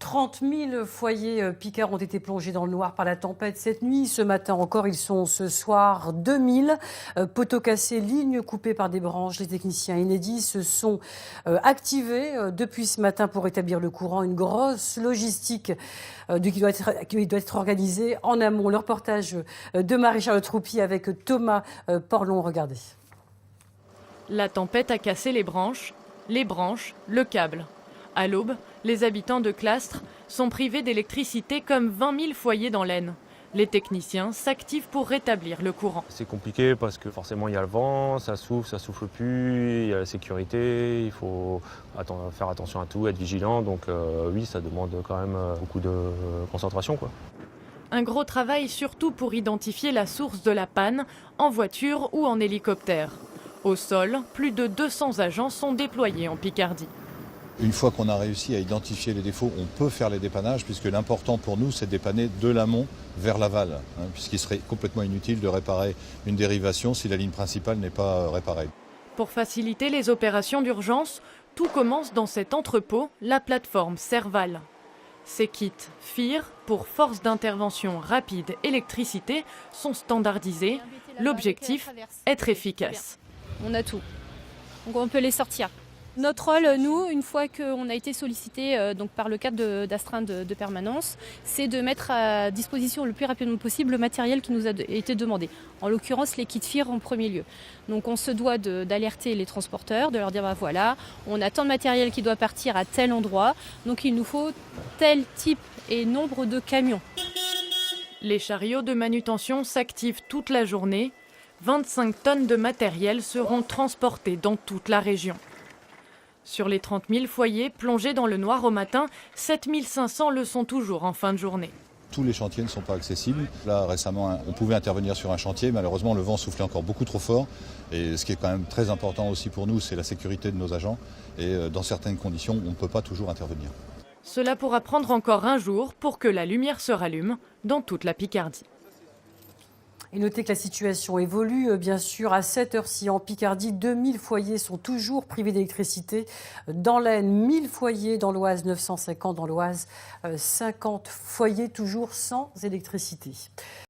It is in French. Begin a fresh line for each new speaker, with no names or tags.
30 000 foyers picards ont été plongés dans le noir par la tempête cette nuit. Ce matin encore, ils sont ce soir 2000. Poteaux cassés, lignes coupées par des branches. Les techniciens inédits se sont activés depuis ce matin pour rétablir le courant. Une grosse logistique qui doit être organisée en amont. Le reportage de Marie-Charlotte Troupy avec Thomas Porlon. Regardez.
La tempête a cassé les branches, le câble. À l'aube, les habitants de Clastres sont privés d'électricité comme 20 000 foyers dans l'Aisne. Les techniciens s'activent pour rétablir le courant.
C'est compliqué parce que forcément il y a le vent, ça souffle plus, il y a la sécurité, il faut faire attention à tout, être vigilant. Donc oui, ça demande quand même beaucoup de concentration, quoi.
Un gros travail surtout pour identifier la source de la panne, en voiture ou en hélicoptère. Au sol, plus de 200 agents sont déployés en Picardie.
Une fois qu'on a réussi à identifier les défauts, on peut faire les dépannages, puisque l'important pour nous, c'est de dépanner de l'amont vers l'aval, puisqu'il serait complètement inutile de réparer une dérivation si la ligne principale n'est pas réparée.
Pour faciliter les opérations d'urgence, tout commence dans cet entrepôt, la plateforme Serval. Ces kits FIR, pour Force d'intervention rapide électricité, sont standardisés. L'objectif, être efficace.
On a tout, donc on peut les sortir. Notre rôle, nous, une fois qu'on a été sollicité donc par le cadre d'astreinte de permanence, c'est de mettre à disposition le plus rapidement possible le matériel qui nous a été demandé. En l'occurrence, les kits FIR en premier lieu. Donc on se doit d'alerter les transporteurs, de leur dire voilà, on a tant de matériel qui doit partir à tel endroit, donc il nous faut tel type et nombre de camions.
Les chariots de manutention s'activent toute la journée. 25 tonnes de matériel seront transportées dans toute la région. Sur les 30 000 foyers plongés dans le noir au matin, 7 500 le sont toujours en fin de journée.
Tous les chantiers ne sont pas accessibles. Là, récemment, on pouvait intervenir sur un chantier. Malheureusement, le vent soufflait encore beaucoup trop fort. Et ce qui est quand même très important aussi pour nous, c'est la sécurité de nos agents. Et dans certaines conditions, on ne peut pas toujours intervenir.
Cela pourra prendre encore un jour pour que la lumière se rallume dans toute la Picardie.
Et notez que la situation évolue, bien sûr. À cette heure-ci, en Picardie, 2000 foyers sont toujours privés d'électricité. Dans l'Aisne, 1000 foyers. Dans l'Oise, 950. Dans l'Oise, 50 foyers toujours sans électricité.